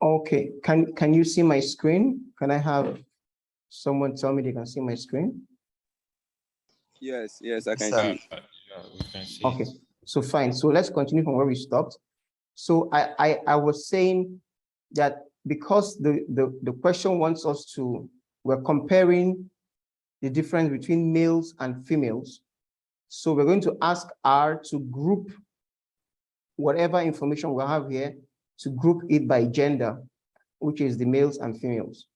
Okay, can you see my screen? Can I have someone tell me they can see my screen? Yes, I can Sir. see. Yeah, we can see. Okay, so fine. So let's continue from where we stopped. So I was saying that because the question wants us to, we're comparing the difference between males and females. So we're going to ask R to group whatever information we have here, to group it by gender, which is the males and females.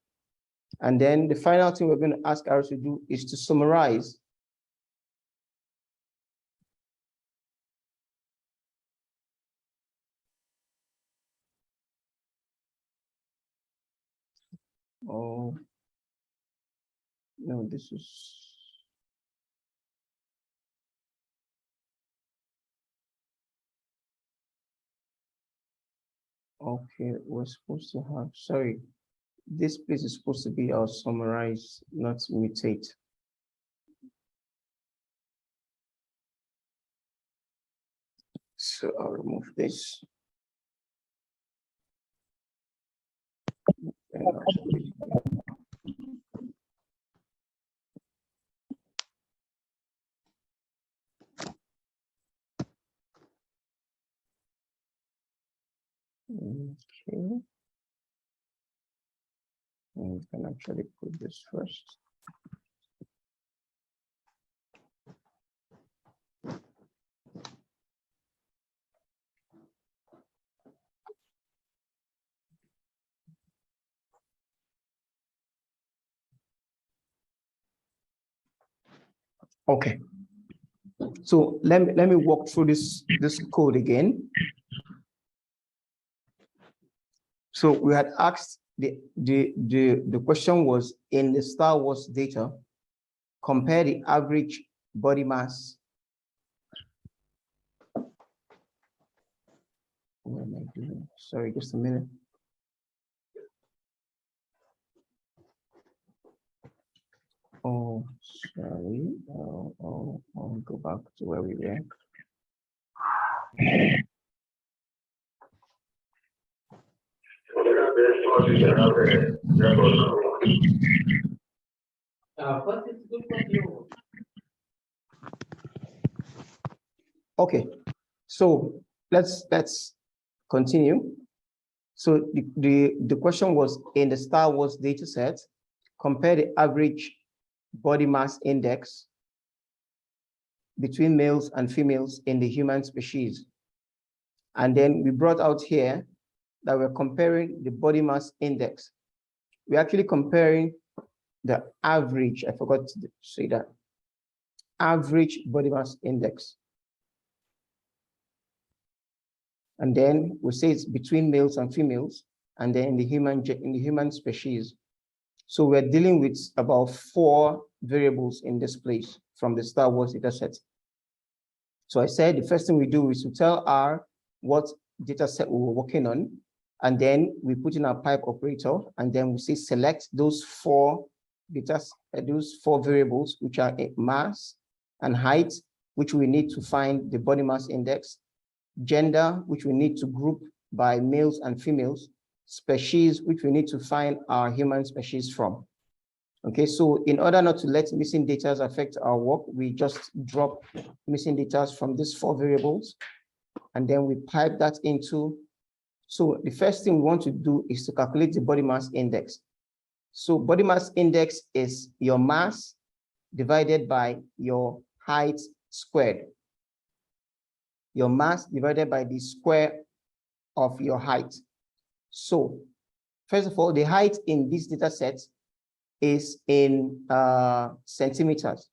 And then the final thing we're going to ask R to do is to summarize. Oh, no, this is. Okay, we're supposed to have, sorry, this place is supposed to be our summarize, not mutate. So I'll remove this. Okay. And we can actually put this first. Okay. So let me walk through this code again. So we had asked the question was, in the Star Wars data, compare the average body mass. What am I doing? Sorry, just a minute. Oh, sorry. I'll go back to where we were. Okay, so let's continue. So the question was, in the Star Wars data set, compare the average body mass index between males and females in the human species. And then we brought out here that we're comparing the body mass index. We're actually comparing the average, I forgot to say that, average body mass index. And then we say it's between males and females, and then in the human species. So we're dealing with about 4 variables in this place from the Star Wars data set. So I said the first thing we do is to tell R what data set we were working on, and then we put in our pipe operator, and then we say select those 4 variables, which are mass and height, which we need to find the body mass index, gender, which we need to group by males and females, species, which we need to find our human species from. Okay, so in order not to let missing data affect our work, we just drop missing data from these 4 variables, and then we pipe that into. So the first thing we want to do is to calculate the body mass index. So body mass index is your mass divided by your height squared. Your mass divided by the square of your height. So first of all, the height in this data set is in centimeters,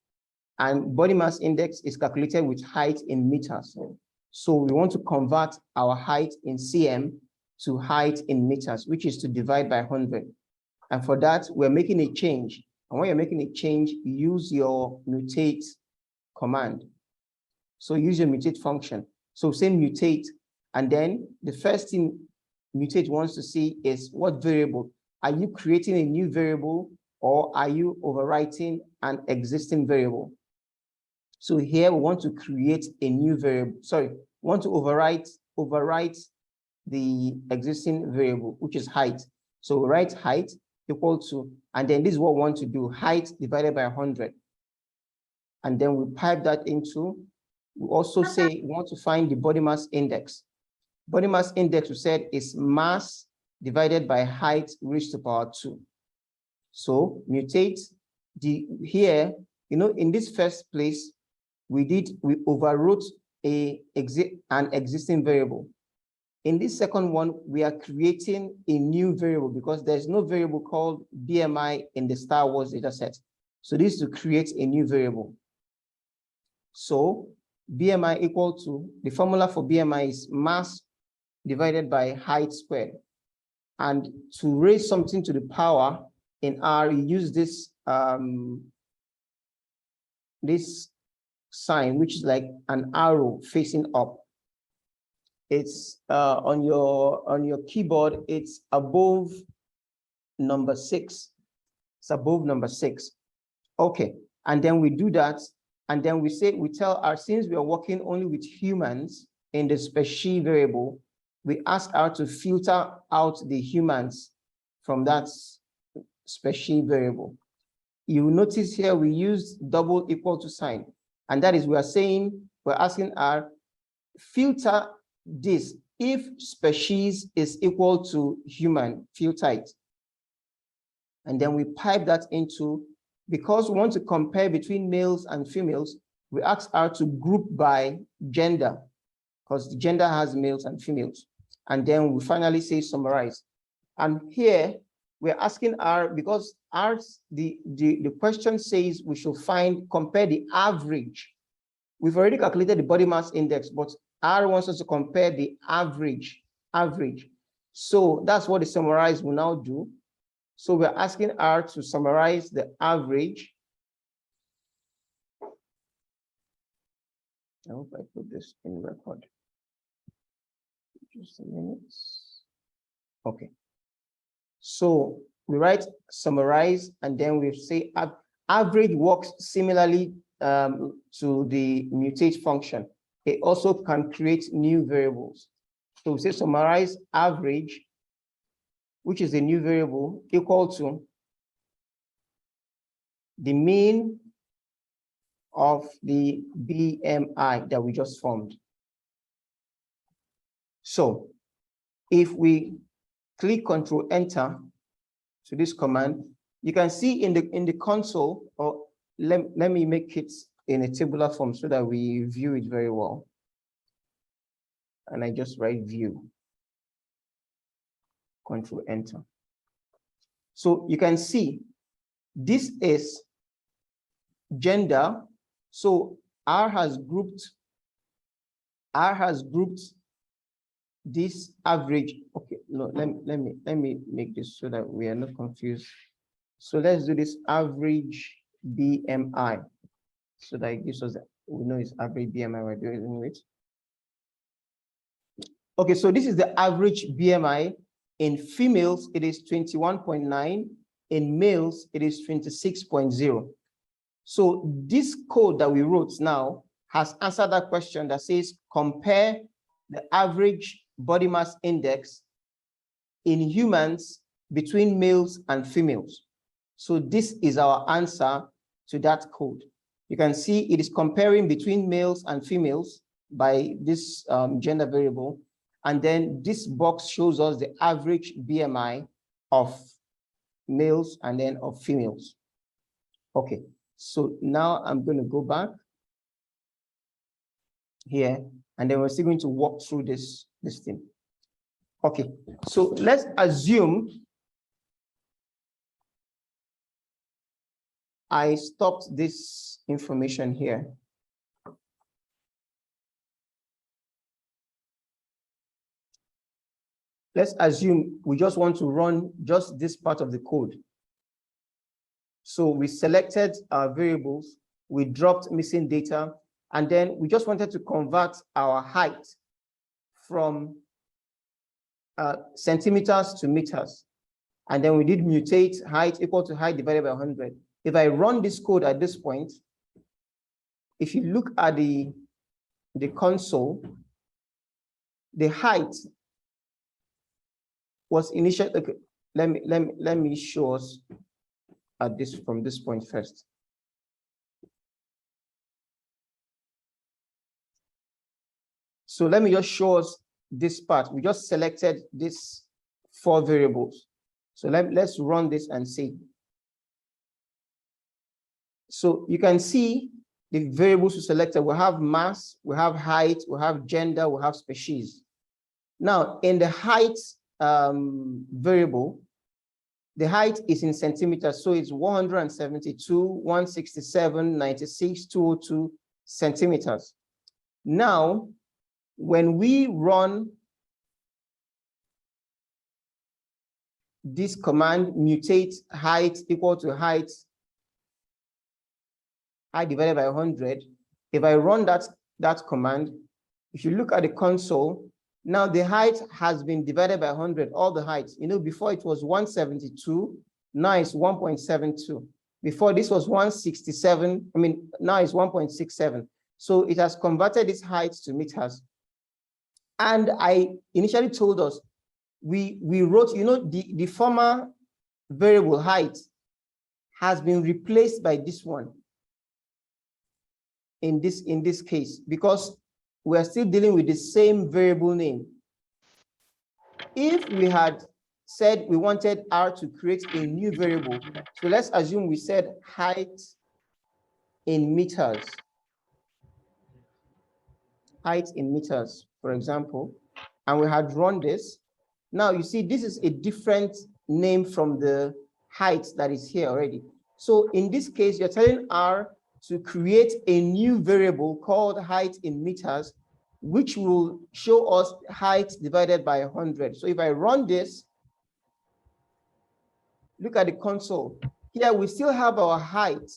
and body mass index is calculated with height in meters. So we want to convert our height in cm to height in meters, which is to divide by 100. And for that, we're making a change. And when you're making a change, use your mutate command. So use your mutate function. So say mutate, and then the first thing mutate wants to see is what variable. Are you creating a new variable, or are you overwriting an existing variable? So here we want to create a new variable. Sorry, we want to overwrite the existing variable, which is height. So we write height equal to, and then this is what we want to do, height divided by 100. And then we pipe that into, we also say we want to find the body mass index. Body mass index, we said, is mass divided by height raised to power 2. So mutate here, in this first place, we overwrote an existing variable. In this second one, we are creating a new variable because there's no variable called BMI in the Star Wars data set. So this is to create a new variable. So BMI equal to, the formula for BMI is mass divided by height squared. And to raise something to the power in R, you use this, this sign, which is like an arrow facing up. It's on your keyboard, it's above number 6. It's above number 6. Okay, and then we do that, and then we tell our, since we are working only with humans in the species variable, we ask R to filter out the humans from that species variable. You notice here we use double equal to sign, and that is we're asking R, filter this if species is equal to human, filter it. And then we pipe that into, because we want to compare between males and females, we ask R to group by gender, because gender has males and females. And then we finally say summarize. And here we're asking R, because the question says we should compare the average. We've already calculated the body mass index, but R wants us to compare the average. So that's what the summarize will now do. So we're asking R to summarize the average. I hope I put this in record. Just a minute. Okay. So we write summarize, and then we say average works similarly to the mutate function. It also can create new variables. So we say summarize average, which is a new variable, equal to the mean of the BMI that we just formed. So if we click Control Enter to this command, you can see in the console, or let me make it in a tabular form so that we view it very well. And I just write view, Control Enter. So you can see this is gender. So R has grouped this average. Okay, no, let me make this so that we are not confused. So let's do this average BMI, so that it gives us that we know it's average BMI we're doing with. Okay, so this is the average BMI. In females, it is 21.9. In males, it is 26.0. So this code that we wrote now has answered that question that says compare the average body mass index in humans between males and females. So this is our answer to that code. You can see it is comparing between males and females by this gender variable. And then this box shows us the average BMI of males and then of females. Okay, so now I'm going to go back here, and then we're still going to walk through this thing. Okay, so let's assume I stopped this information here. Let's assume we just want to run just this part of the code. So we selected our variables, we dropped missing data, and then we just wanted to convert our height from centimeters to meters. And then we did mutate height equal to height divided by 100. If I run this code at this point, if you look at the console, the height was initially, okay, let me show us at this from this point first. So let me just show us this part. We just selected these 4 variables. So let's run this and see. So you can see the variables we selected. We have mass, we have height, we have gender, we have species. Now, in the height variable, the height is in centimeters. So it's 172, 167, 96, 202 centimeters. Now, when we run this command, mutate height equal to height divided by 100, if I run that command, if you look at the console, now the height has been divided by 100, all the heights. You know, before it was 172, now it's 1.72. Before this was 167, now it's 1.67. So it has converted its height to meters. And I initially told us, we wrote, you know, the former variable height has been replaced by this one in this case, because we're still dealing with the same variable name. If we had said we wanted R to create a new variable, so let's assume we said height in meters, for example, and we had run this. Now you see this is a different name from the height that is here already. So in this case, you're telling R to create a new variable called height in meters, which will show us height divided by 100. So if I run this, look at the console. Here we still have our height,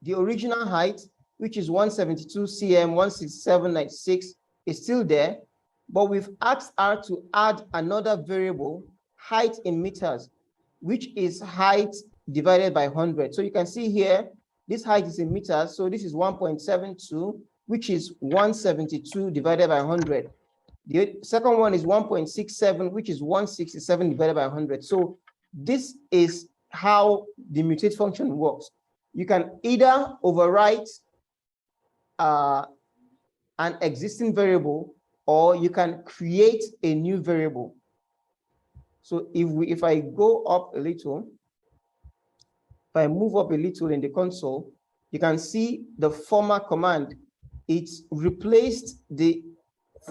the original height, which is 172 cm, 167.96, is still there, but we've asked R to add another variable, height in meters, which is height divided by 100. So you can see here, this height is in meters, so this is 1.72, which is 172 divided by 100. The second one is 1.67, which is 167 divided by 100. So this is how the mutate function works. You can either overwrite an existing variable, or you can create a new variable. So if I go up a little, if I move up a little in the console, you can see the former command. It's replaced the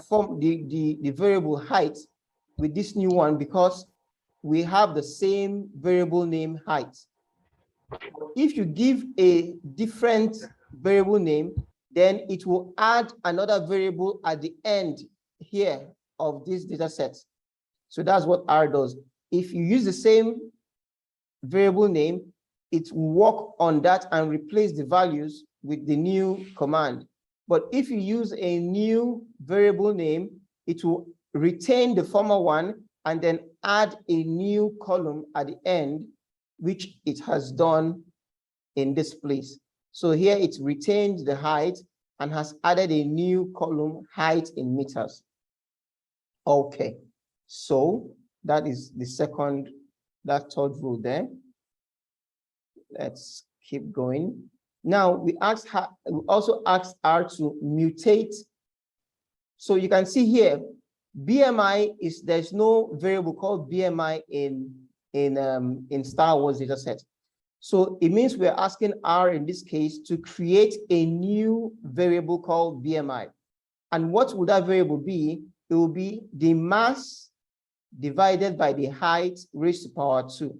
variable height with this new one because we have the same variable name height. If you give a different variable name, then it will add another variable at the end here of this data set. So that's what R does. If you use the same variable name, it will work on that and replace the values with the new command. But if you use a new variable name, it will retain the former one and then add a new column at the end, which it has done in this place. So here it retained the height and has added a new column, height in meters. Okay, so that is the that third rule there. Let's keep going. Now we also asked R to mutate. So you can see here, BMI is, there's no variable called BMI in Star Wars dataset. So it means we're asking R in this case to create a new variable called BMI. And what would that variable be? It will be the mass divided by the height raised to power 2.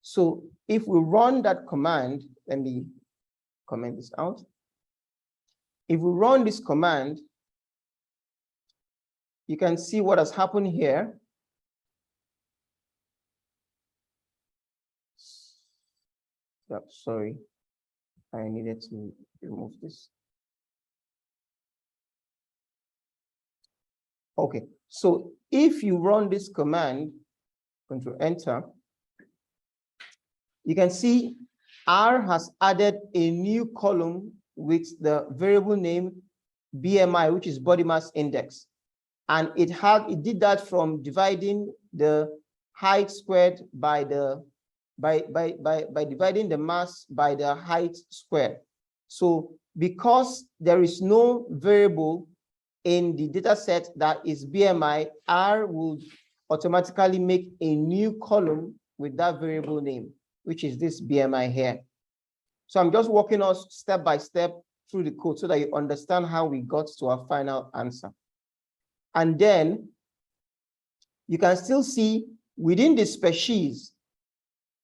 So if we run that command, let me comment this out. If we run this command, you can see what has happened here. Yep, sorry, I needed to remove this. Okay, so if you run this command, Control Enter, you can see R has added a new column with the variable name BMI, which is body mass index. And it did that from dividing the height squared by dividing the mass by the height squared. So because there is no variable in the data set that is BMI, R will automatically make a new column with that variable name, which is this BMI here. So I'm just walking us step by step through the code so that you understand how we got to our final answer. And then you can still see within the species,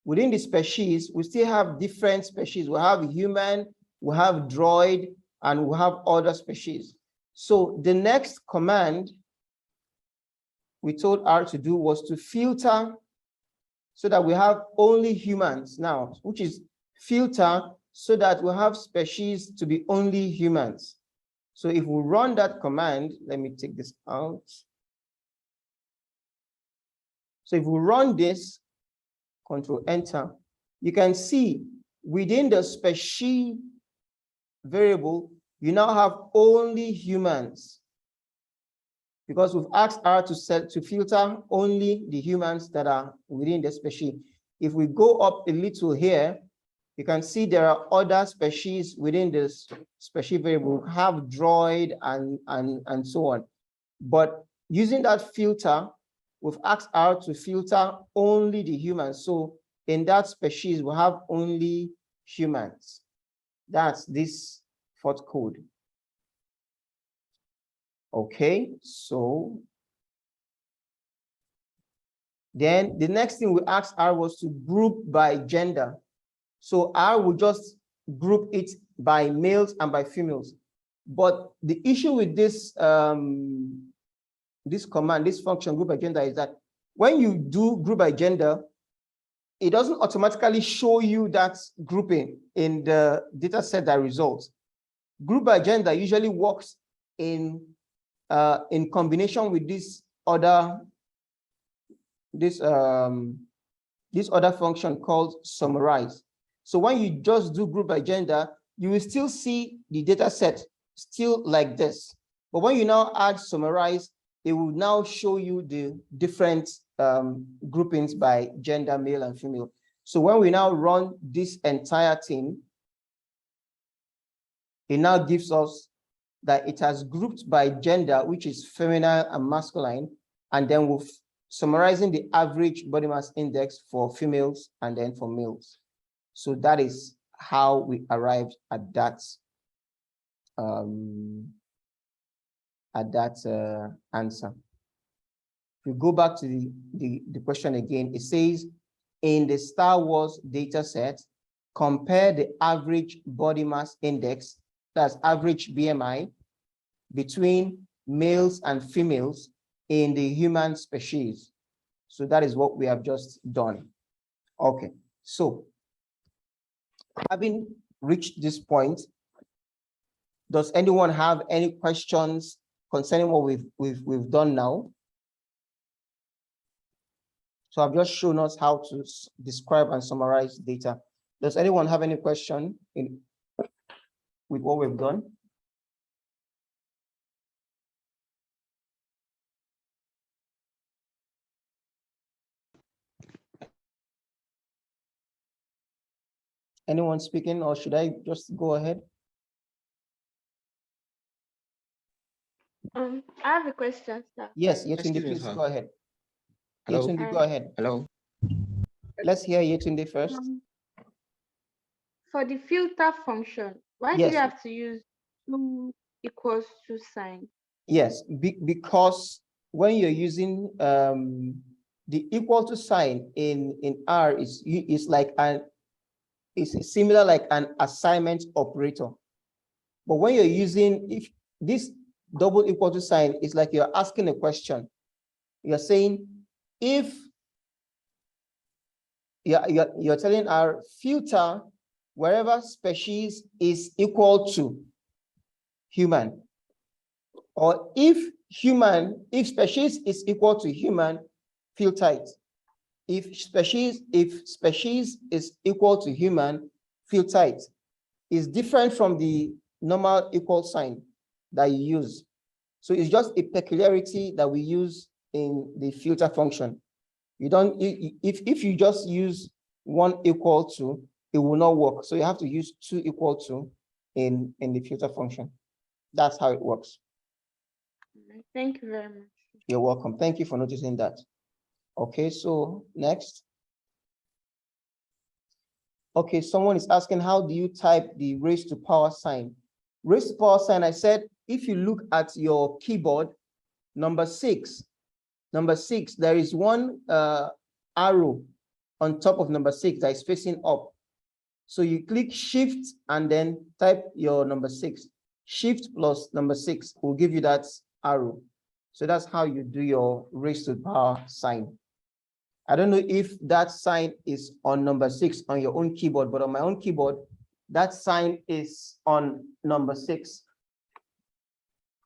we still have different species. We have human, we have droid, and we have other species. So the next command we told R to do was to filter so that we have only humans now, which is filter so that we have species to be only humans. So if we run that command, let me take this out. So if we run this, Control Enter, you can see within the species variable, you now have only humans, because we've asked R to filter only the humans that are within the species. If we go up a little here, you can see there are other species within this species variable, have droid and so on. But using that filter, we've asked R to filter only the humans. So in that species, we have only humans. That's this fourth code. Okay, so then the next thing we asked R was to group by gender. So R will just group it by males and by females. But the issue with this this command, this function group by gender, is that when you do group by gender, it doesn't automatically show you that grouping in the data set that results. Group by gender usually works in combination with this other function called summarize. So when you just do group by gender, you will still see the data set still like this. But when you now add summarize, it will now show you the different groupings by gender, male and female. So when we now run this entire thing, it now gives us that it has grouped by gender, which is feminine and masculine, and then we're summarizing the average body mass index for females and then for males. So that is how we arrived at that answer. If we go back to the question again, it says, in the Star Wars data set, compare the average body mass index, that's average BMI, between males and females in the human species. So that is what we have just done. Okay, so having reached this point, does anyone have any questions concerning what we've done now? So I've just shown us how to describe and summarize data. Does anyone have any question with what we've done? Anyone speaking, or should I just go ahead? I have a question, sir. Yes, Yetunde, please go ahead. Hello? Yetunde, go ahead. Hello? Let's hear Yetunde first. For the filter function, why do you have to use 2 equals 2 sign? Yes, because when you're using the equal to sign in R is like it's similar like an assignment operator. But when you're using, if this double equal to sign is like you're asking a question. You're saying if you're telling our filter wherever species is equal to human, or if species is equal to human, filter it. If species is equal to human, filter it. It's different from the normal equal sign that you use. So it's just a peculiarity that we use in the filter function. You don't, if you just use 1 equal to, it will not work. So you have to use 2 equal to in the filter function. That's how it works. Thank you very much. You're welcome. Thank you for noticing that. Okay, so next. Okay, someone is asking, how do you type the raised to power sign? Raised to power sign, I said, if you look at your keyboard, number 6, there is one arrow on top of number 6 that is facing up. So you click shift and then type your number 6. Shift plus number 6 will give you that arrow. So that's how you do your raised to power sign. I don't know if that sign is on number 6 on your own keyboard, but on my own keyboard, that sign is on number 6.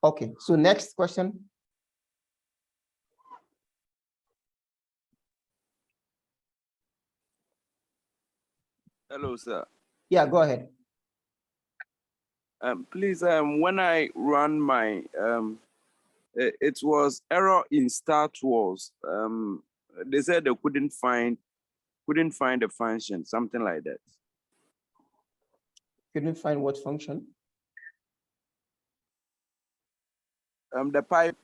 Okay, so next question. Hello, sir. Yeah, go ahead. Please, when I run my, it was error in start was, they said they couldn't find the function, something like that. Couldn't find what function? The pipe.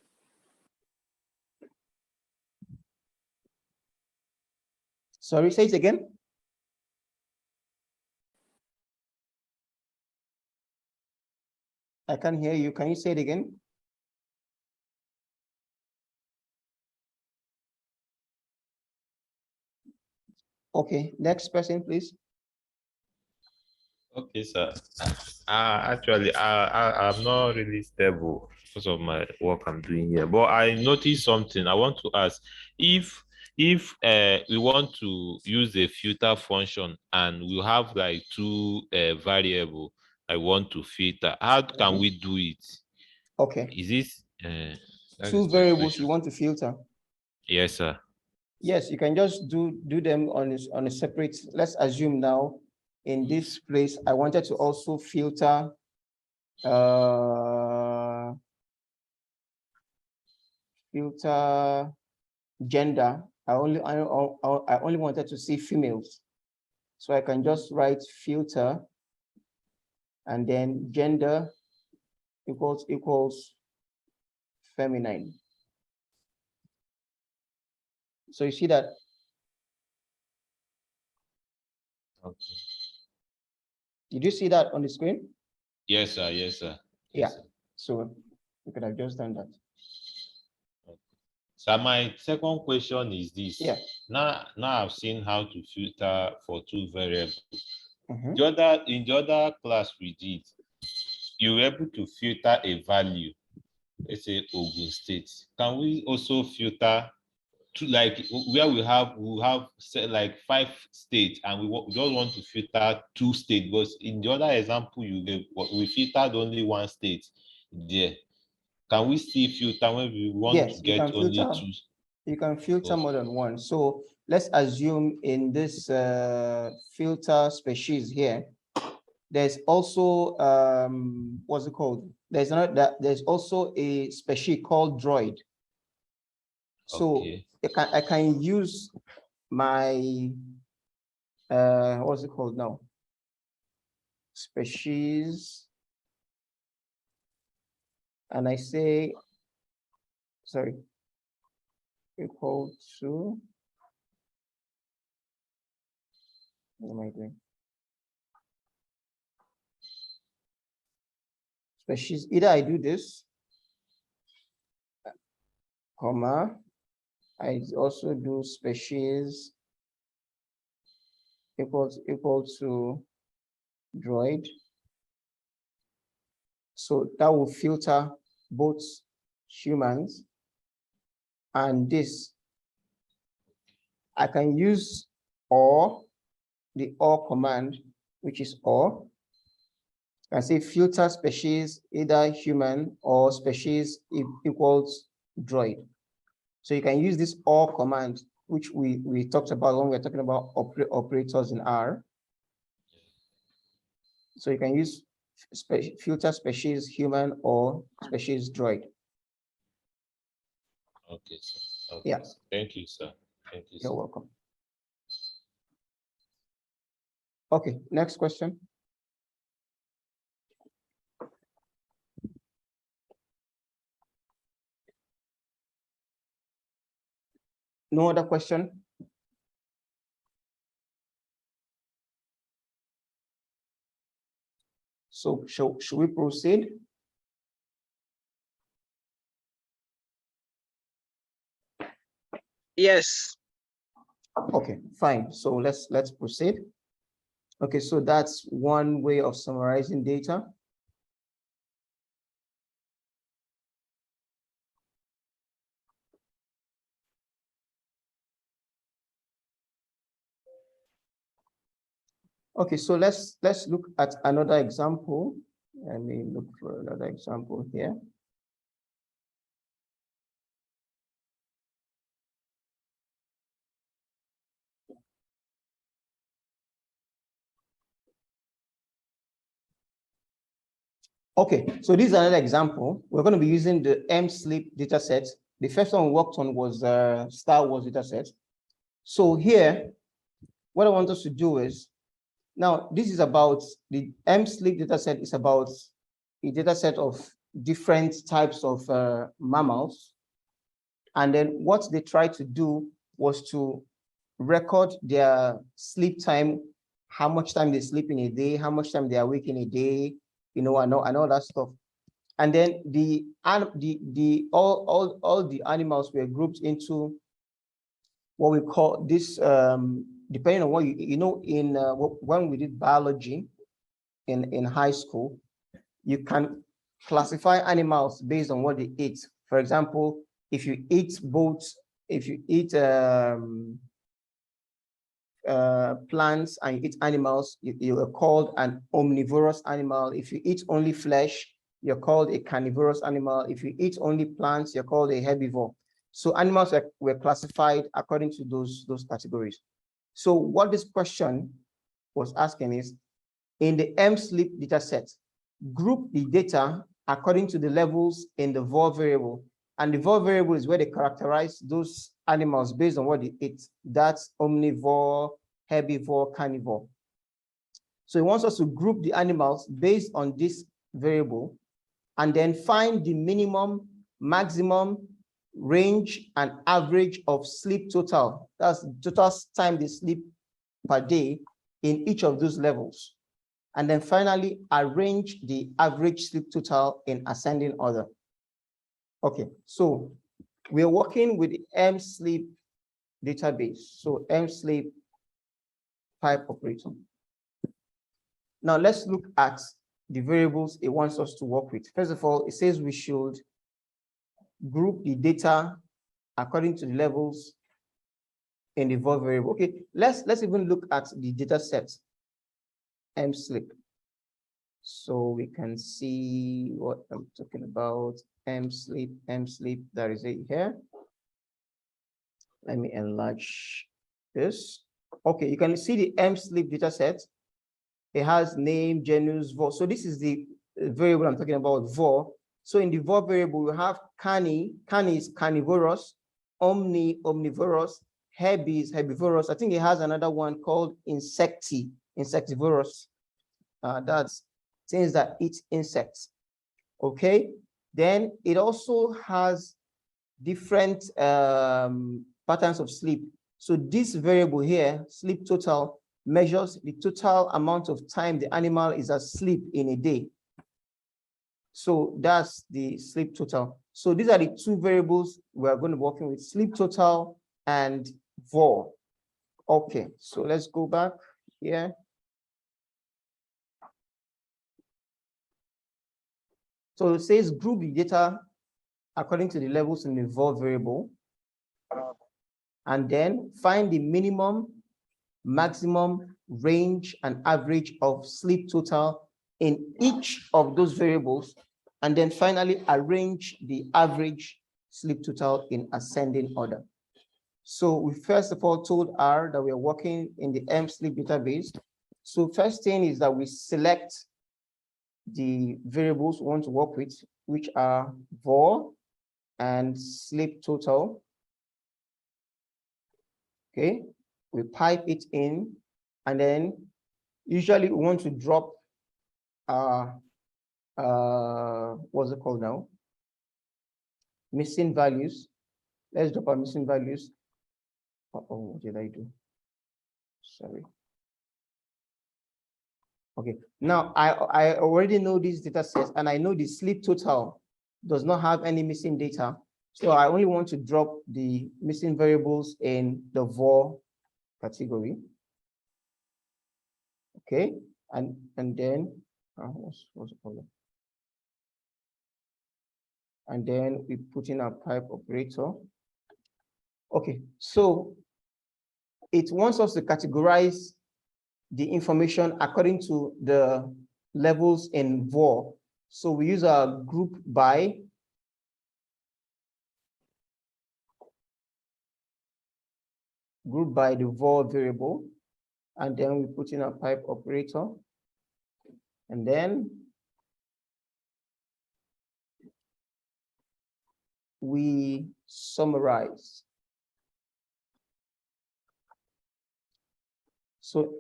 Sorry, say it again. I can't hear you. Can you say it again? Okay, next person, please. Okay, sir. Actually, I'm not really stable because of my work I'm doing here. But I noticed something. I want to ask if we want to use a filter function and we have like 2 variable I want to filter, how can we do it? Okay. Is this 2 variables you want to filter? Yes, sir. Yes, you can just do them on a separate. Let's assume now in this place, I wanted to also filter gender. I only wanted to see females. So I can just write filter and then gender equals feminine. So you see that? Okay. Did you see that on the screen? Yes, sir. Yes, sir. Yeah. Yes, sir. So we could have just done that. Okay. So my second question is this. Yeah. Now I've seen how to filter for 2 variables. Mm-hmm. In the other class we did, you were able to filter a value, let's say Ogun State. Can we also filter to like where we have say like 5 states and we just want to filter 2 states? Because in the other example you gave, we filtered only 1 state there. Can we still filter when we want to get only 2? You can filter more than 1. So let's assume in this filter species here, there's also what's it called? There's also a species called droid. So okay. I can use my what's it called now? Species, and I say, sorry, equal to, what am I doing? Species, either I do this, comma, I also do species equal to droid. So that will filter both humans and this. I can use or, the or command, which is or. I say filter species, either human or species equals droid. So you can use this or command, which we talked about when we were talking about operators in R. So you can use filter species human or species droid. Okay, sir. Okay. Yeah. Thank you, sir. Thank you. You're welcome. Okay, next question. No other question? So should we proceed? Yes. Okay, fine. So let's proceed. Okay, so that's one way of summarizing data. Okay, so let's look at another example. Let me look for another example here. Okay, so this is another example. We're going to be using the M-sleep data set. The first one we worked on was Star Wars data set. So here, what I want us to do is, now this is about the M-sleep data set is about a data set of different types of mammals. And then what they tried to do was to record their sleep time, how much time they sleep in a day, how much time they are awake in a day, you know, and all that stuff. And then all the animals were grouped into what we call this, depending on what you know, in when we did biology in high school, you can classify animals based on what they eat. For example, if you eat plants and you eat animals, you are called an omnivorous animal. If you eat only flesh, you're called a carnivorous animal. If you eat only plants, you're called a herbivore. So animals were classified according to those categories. So what this question was asking is, in the M-sleep data set, group the data according to the levels in the VOR variable. And the VOR variable is where they characterize those animals based on what they eat. That's omnivore, herbivore, carnivore. So it wants us to group the animals based on this variable and then find the minimum, maximum, range, and average of sleep total. That's the total time they sleep per day in each of those levels. And then finally, arrange the average sleep total in ascending order. Okay, so we're working with the M-sleep database. So M-sleep pipe operator. Now let's look at the variables it wants us to work with. First of all, it says we should group the data according to the levels in the VOR variable. Okay, let's even look at the data set M-sleep. So we can see what I'm talking about. M-sleep, there is it here. Let me enlarge this. Okay, you can see the M-sleep data set. It has name, genus, VOR. So this is the variable I'm talking about, VOR. So in the VOR variable, we have carni is carnivorous, omnivorous, herbi is herbivorous. I think it has another one called insectivorous. That's things that eat insects. Okay, then it also has different patterns of sleep. So this variable here, sleep total, measures the total amount of time the animal is asleep in a day. So that's the sleep total. So these are the two variables we're going to be working with, sleep total and VOR. Okay, so let's go back here. So it says group the data according to the levels in the VOR variable, and then find the minimum, maximum, range, and average of sleep total in each of those variables, and then finally arrange the average sleep total in ascending order. So we first of all told R that we are working in the M-sleep database. So first thing is that we select the variables we want to work with, which are VOR and sleep total. Okay, we pipe it in, and then usually we want to drop what's it called now? Missing values. Let's drop our missing values. Oh, what did I do? Sorry. Okay, now I already know these data sets, and I know the sleep total does not have any missing data. So I only want to drop the missing variables in the VOR category. Okay, and then what's the problem? And then we put in our pipe operator. Okay, so it wants us to categorize the information according to the levels in VOR. So we use our group by the VOR variable, and then we put in a pipe operator, and then we summarize. So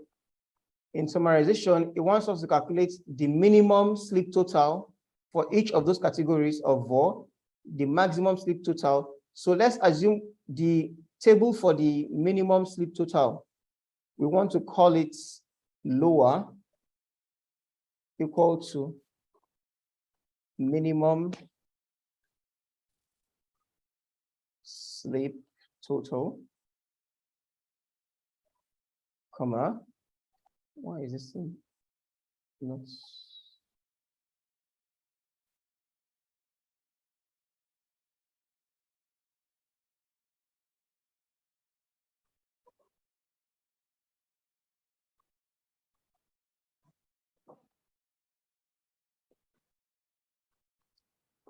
in summarization, it wants us to calculate the minimum sleep total for each of those categories of VOR, the maximum sleep total. So let's assume the table for the minimum sleep total, we want to call it lower equal to minimum sleep total, comma, why is this thing not?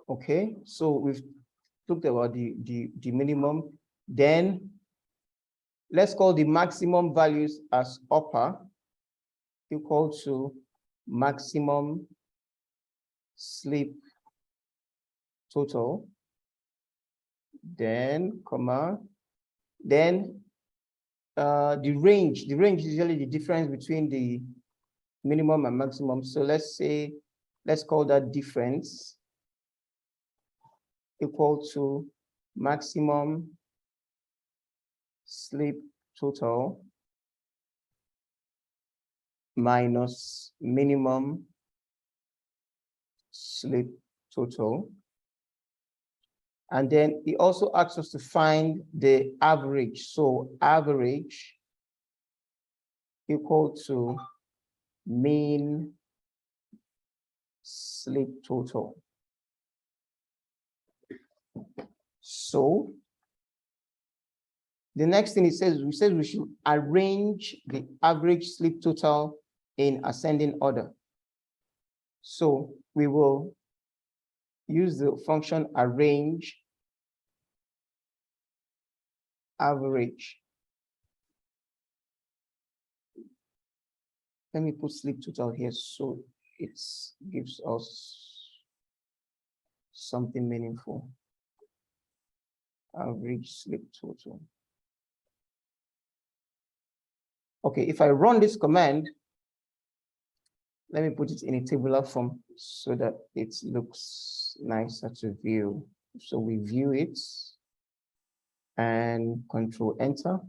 Okay, so we've talked about the minimum. Then let's call the maximum values as upper equal to maximum sleep total, then comma, then the range is usually the difference between the minimum and maximum. So let's call that difference equal to maximum sleep total minus minimum sleep total. And then it also asks us to find the average. So average equal to mean sleep total. So the next thing it says, we should arrange the average sleep total in ascending order. So we will use the function arrange average. Let me put sleep total here so it gives us something meaningful. Average sleep total. Okay, if I run this command, let me put it in a tabular form so that it looks nicer to view. So we view it and control enter.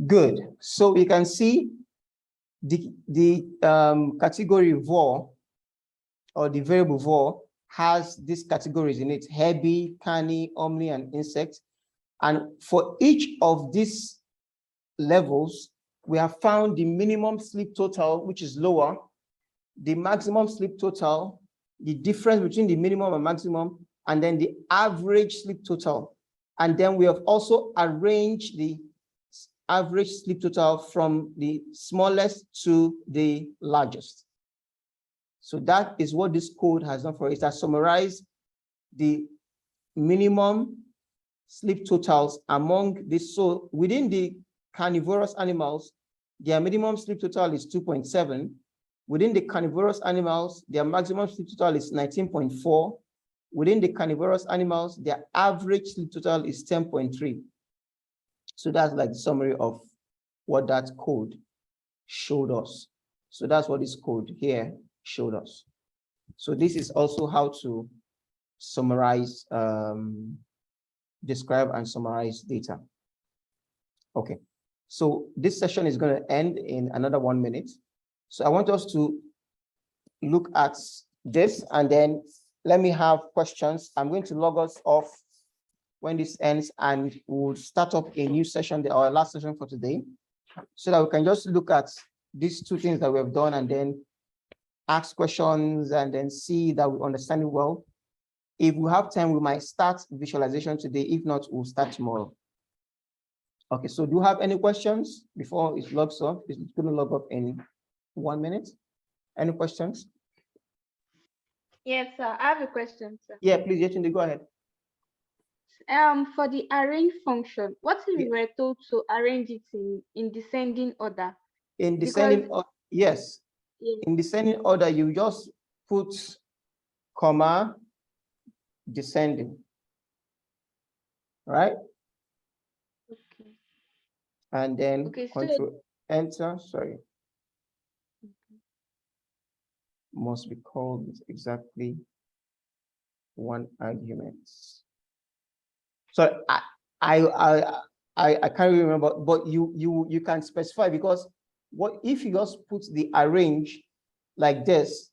Good. So we can see the category VOR or the variable VOR has these categories in it: heavy, canny, omni, and insect. And for each of these levels, we have found the minimum sleep total, which is lower, the maximum sleep total, the difference between the minimum and maximum, and then the average sleep total. And then we have also arranged the average sleep total from the smallest to the largest. So that is what this code has done for us. It has summarized the minimum sleep totals among this. So within the carnivorous animals, their minimum sleep total is 2.7. Within the carnivorous animals, their maximum sleep total is 19.4. Within the carnivorous animals, their average sleep total is 10.3. So that's like the summary of what that code showed us. So that's what this code here showed us. So this is also how to summarize, describe and summarize data. Okay, so this session is going to end in another 1 minute. So I want us to look at this, and then let me have questions. I'm going to log us off when this ends, and we'll start up a new session, our last session for today, so that we can just look at these two things that we have done and then ask questions and then see that we understand it well. If we have time, we might start visualization today. If not, we'll start tomorrow. Okay, so do you have any questions before it logs off? It's going to log off in 1 minute. Any questions? Yes, sir. I have a question, sir. Yeah, please, Yetunde, go ahead. For the arrange function, what if we were told to arrange it in descending order? In descending order, yes. In descending order, you just put comma descending, right? Okay. And then control enter, sorry. Must be called with exactly one argument. So I can't remember, but you can specify, because what if you just put the arrange like this,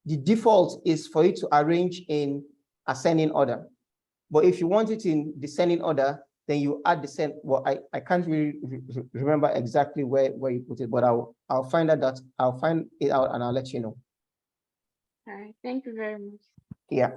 the default is for you to arrange in ascending order. But if you want it in descending order, then you add descend. Well, I can't really remember exactly where you put it, but I'll find out I'll find it out and I'll let you know. All right, thank you very much. Yeah.